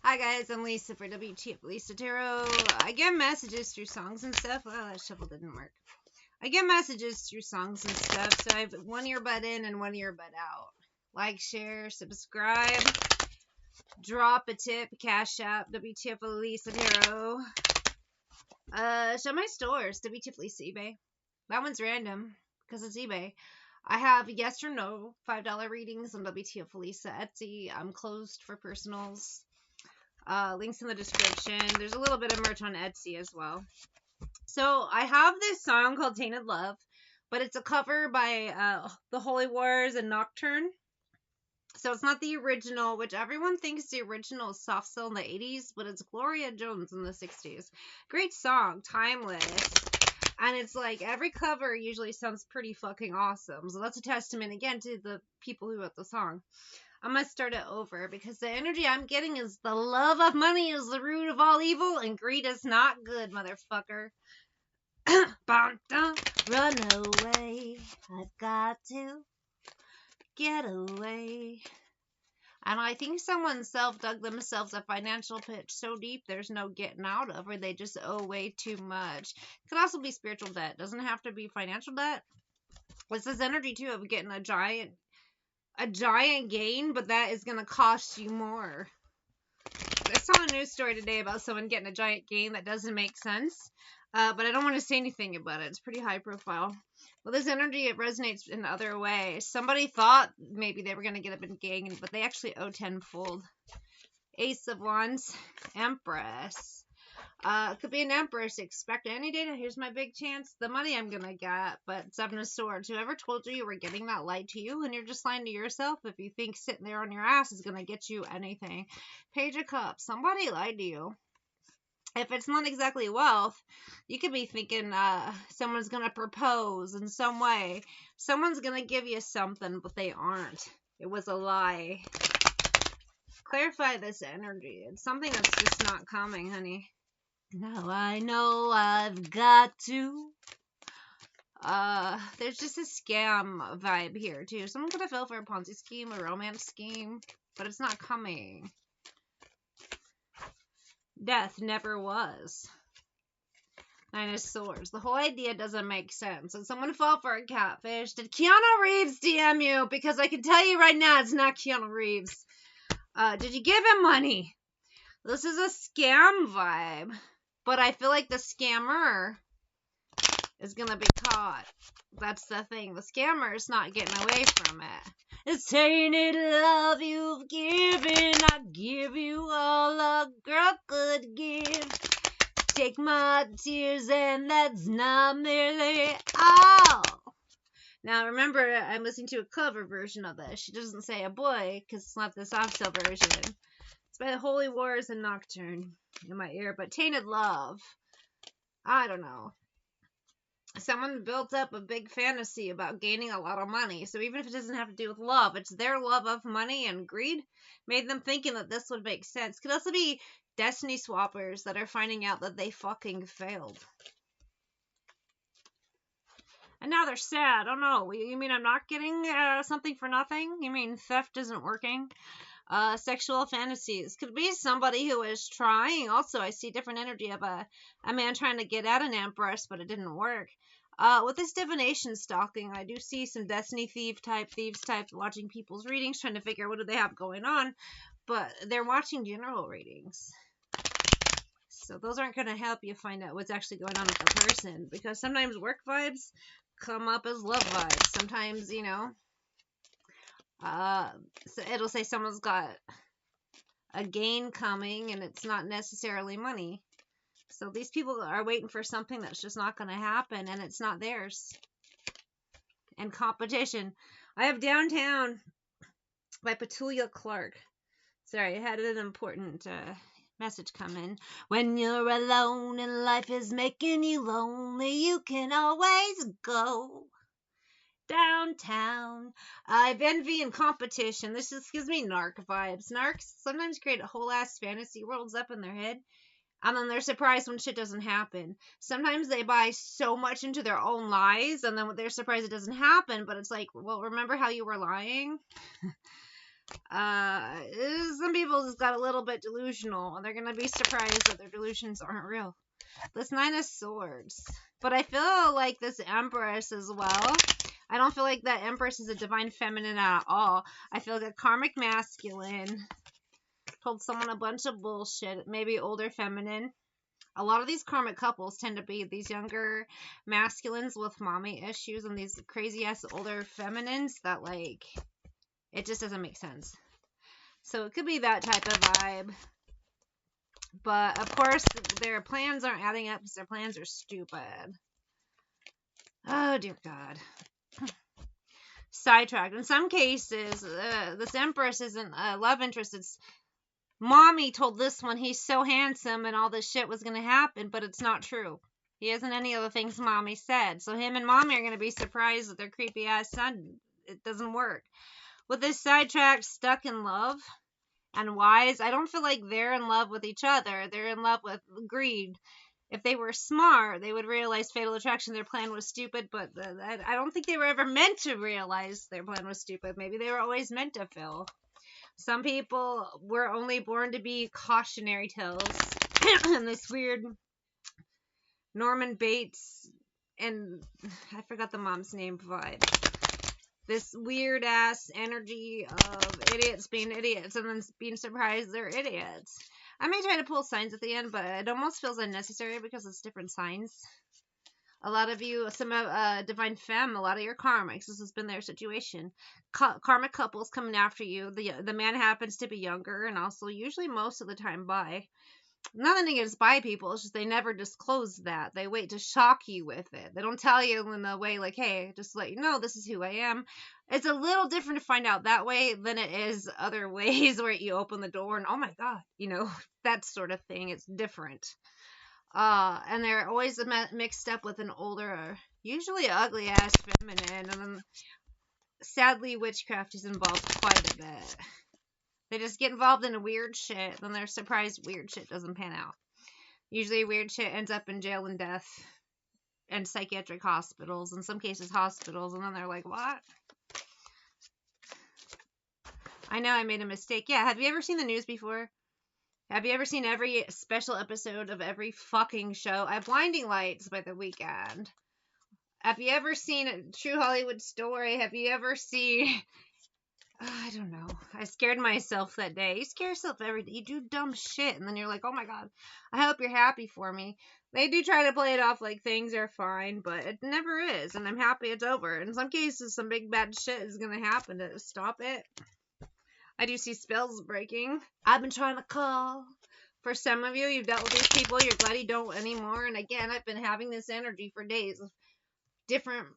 Hi guys, I'm Lisa for wtfLisa Tarot. I get messages through songs and stuff. Oh, that shuffle didn't work. I get messages through songs and stuff, so I have one earbud in and one earbud out. Like, share, subscribe, drop a tip, cash app, wtfLisa Tarot. Show my stores, wtfLisa eBay. That one's random because it's eBay. I have yes or no $5 readings on wtfLisa Etsy. I'm closed for personals. Links in the description. There's a little bit of merch on Etsy as well. So I have this song called Tainted Love, but it's a cover by the Holy Wars and Nocturne. So it's not the original, which everyone thinks the original is Soft Cell in the 80s, but it's Gloria Jones in the 60s. Great song, timeless. And it's like every cover usually sounds pretty fucking awesome. So that's a testament again to the people who wrote the song. I'm going to start it over because the energy I'm getting is the love of money is the root of all evil and greed is not good, motherfucker. Run away. I've got to get away. And I think someone self-dug themselves a financial pit so deep there's no getting out of, or they just owe way too much. It could also be spiritual debt. Doesn't have to be financial debt. It's this energy, too, of getting a giant gain, but that is going to cost you more. I saw a news story today about someone getting a giant gain that doesn't make sense, but I don't want to say anything about it. It's pretty high profile. Well, this energy, it resonates in other ways. Somebody thought maybe they were going to get a big gain, but they actually owe tenfold. Ace of Wands, Empress. Could be an Empress. Expect any day. Here's my big chance. The money I'm gonna get. But Seven of Swords. Whoever told you were getting that light to you, and you're just lying to yourself if you think sitting there on your ass is gonna get you anything. Page of Cups. Somebody lied to you. If it's not exactly wealth, you could be thinking someone's gonna propose in some way. Someone's gonna give you something, but they aren't. It was a lie. Clarify this energy. It's something that's just not coming, honey. Now I know I've got to. There's just a scam vibe here, too. Someone could have fell for a Ponzi scheme, a romance scheme, but it's not coming. Death never was. Nine of Swords. The whole idea doesn't make sense. Did someone fall for a catfish? Did Keanu Reeves DM you? Because I can tell you right now, it's not Keanu Reeves. Did you give him money? This is a scam vibe. But I feel like the scammer is going to be caught. That's the thing. The scammer is not getting away from it. It's tainted love you've given. I give you all a girl could give. Take my tears and that's not nearly all. Now remember, I'm listening to a cover version of this. She doesn't say a boy because it's not the soft cell version. It's by the Holy Wars and Nocturne in my ear, but Tainted Love. I don't know. Someone built up a big fantasy about gaining a lot of money. So even if it doesn't have to do with love, it's their love of money and greed made them thinking that this would make sense. Could also be destiny swappers that are finding out that they fucking failed. And now they're sad. Oh no, you mean I'm not getting something for nothing? You mean theft isn't working? Sexual fantasies. Could be somebody who is trying. Also, I see different energy of a man trying to get at an Empress, but it didn't work. With this divination stalking, I do see some destiny thieves type watching people's readings, trying to figure out what do they have going on, but they're watching general readings. So those aren't going to help you find out what's actually going on with the person, because sometimes work vibes come up as love vibes. Sometimes, you know, so it'll say someone's got a gain coming and it's not necessarily money. So these people are waiting for something that's just not going to happen and it's not theirs. And competition. I have Downtown by Petulia Clark. Sorry, I had an important message come in. When you're alone and life is making you lonely, you can always go downtown. I have envy and competition. This just gives me narc vibes. Narcs sometimes create whole ass fantasy worlds up in their head, and then they're surprised when shit doesn't happen. Sometimes they buy so much into their own lies, and then they're surprised it doesn't happen, but it's like, well, remember how you were lying? Some people just got a little bit delusional, and they're gonna be surprised that their delusions aren't real. This Nine of Swords. But I feel like this Empress as well. I don't feel like that Empress is a divine feminine at all. I feel like a karmic masculine told someone a bunch of bullshit, maybe older feminine. A lot of these karmic couples tend to be these younger masculines with mommy issues and these crazy ass older feminines that, like, it just doesn't make sense. So it could be that type of vibe. But of course, their plans aren't adding up because their plans are stupid. Oh dear God. Sidetracked. In some cases, this Empress isn't a love interest. It's mommy told this one he's so handsome and all this shit was going to happen, but it's not true. He isn't any of the things mommy said. So him and mommy are going to be surprised that their creepy ass son, it doesn't work. With this sidetracked, stuck in love and wise, I don't feel like they're in love with each other. They're in love with greed. If they were smart, they would realize fatal attraction, their plan was stupid, but I don't think they were ever meant to realize their plan was stupid. Maybe they were always meant to fail. Some people were only born to be cautionary tales. And this weird Norman Bates and I forgot the mom's name vibe. This weird ass energy of idiots being idiots and then being surprised they're idiots. I may try to pull signs at the end, but it almost feels unnecessary because it's different signs. A lot of you, some divine femme, a lot of your karmics, this has been their situation. Karmic couples coming after you. The man happens to be younger and also usually most of the time bi. Nothing against bi people, it's just they never disclose that. They wait to shock you with it. They don't tell you in a way like, hey, just to let you know this is who I am. It's a little different to find out that way than it is other ways where you open the door and, oh my God, that sort of thing. It's different. And they're always mixed up with an older, usually ugly ass feminine. And then sadly, witchcraft is involved quite a bit. They just get involved in weird shit, then they're surprised weird shit doesn't pan out. Usually weird shit ends up in jail and death and psychiatric hospitals, in some cases hospitals, and then they're like, what? I know I made a mistake. Yeah, have you ever seen the news before? Have you ever seen every special episode of every fucking show? I have Blinding Lights by the Weekend. Have you ever seen a True Hollywood Story? Have you ever seen... I don't know. I scared myself that day. You scare yourself every day. You do dumb shit, and then you're like, oh my God, I hope you're happy for me. They do try to play it off like things are fine, but it never is, and I'm happy it's over. In some cases, some big bad shit is going to happen to stop it. I do see spells breaking. I've been trying to call. For some of you, you've dealt with these people, you're glad you don't anymore, and again, I've been having this energy for days of different...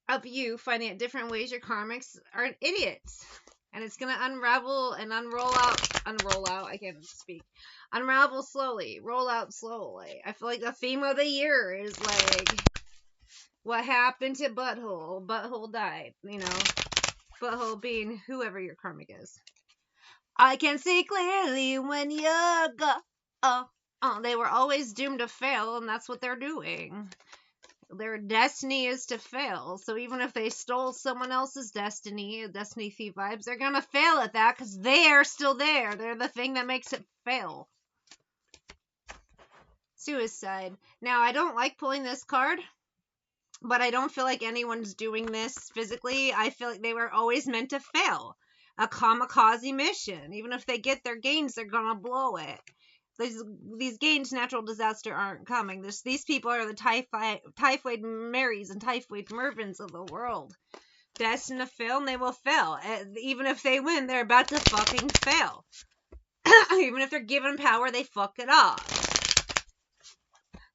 of you finding out different ways your karmics are idiots. And it's going to unravel and unroll out, I can't speak. Unravel slowly, roll out slowly. I feel like the theme of the year is like, what happened to Butthole? Butthole died, Butthole being whoever your karmic is. I can see clearly when you're gone. They were always doomed to fail, and that's what they're doing. Their destiny is to fail. So even if they stole someone else's destiny thief vibes, they're going to fail at that because they are still there. They're the thing that makes it fail. Suicide. Now, I don't like pulling this card, but I don't feel like anyone's doing this physically. I feel like they were always meant to fail. A kamikaze mission. Even if they get their gains, they're going to blow it. These gains, natural disaster aren't coming. These people are the typhoid Marys and typhoid Mervins of the world. Destined to fail, and they will fail. Even if they win, they're about to fucking fail. Even if they're given power, they fuck it up.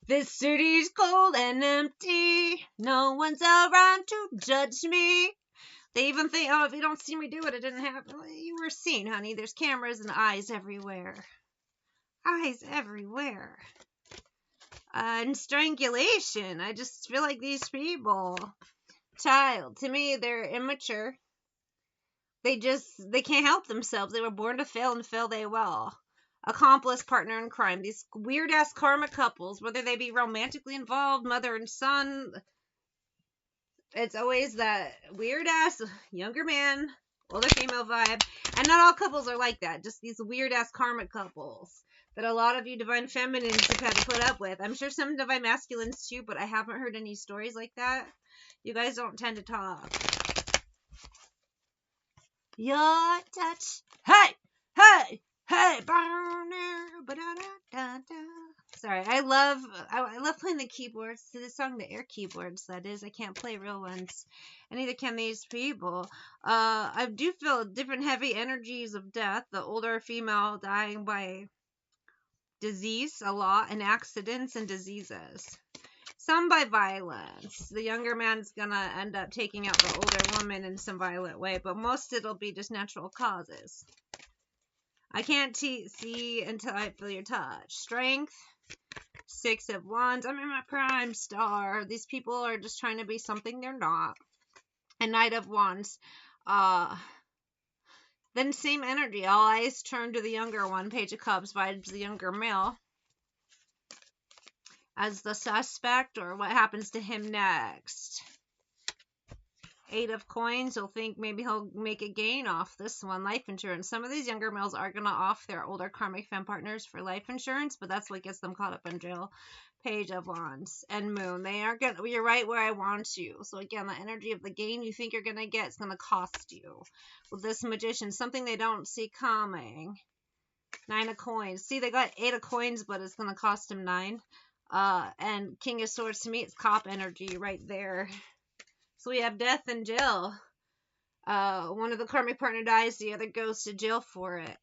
This city's cold and empty. No one's around to judge me. They even think, oh, if you don't see me do it, it didn't happen. Well, you were seen, honey. There's cameras and eyes everywhere. Eyes everywhere. And strangulation. I just feel like these people, child, to me, they're immature. They can't help themselves. They were born to fail, and fail they will. Accomplice, partner in crime. These weird ass karmic couples, whether they be romantically involved, mother and son, it's always that weird ass younger man older female vibe. And not all couples are like that. Just these weird-ass karmic couples that a lot of you divine feminines have had to put up with. I'm sure some divine masculines too, but I haven't heard any stories like that. You guys don't tend to talk. Your touch. Hey! Hey! Hey! Sorry, I love playing the keyboards to the song, the air keyboards, that is. I can't play real ones. And neither can these people. I do feel different heavy energies of death. The older female dying by disease a lot, and accidents and diseases. Some by violence. The younger man's gonna end up taking out the older woman in some violent way, but most it'll be just natural causes. I can't see until I feel your touch. Strength. 6 of Wands. I'm in my prime star. These people are just trying to be something they're not. And Knight of Wands. Then same energy. All eyes turn to the younger one. Page of Cups vibes the younger male as the suspect, or what happens to him next. 8 of Coins. You'll think maybe he'll make a gain off this one. Life insurance. Some of these younger males are going to off their older karmic femme partners for life insurance, but that's what gets them caught up in jail. Page of Wands and Moon. They aren't going to, you're right where I want you. So again, the energy of the gain you think you're going to get is going to cost you. With this Magician, something they don't see coming. 9 of Coins. See, they got 8 of Coins, but it's going to cost them 9. And King of Swords, to me, it's cop energy right there. So we have death and jail. One of the karmic partner dies, the other goes to jail for it.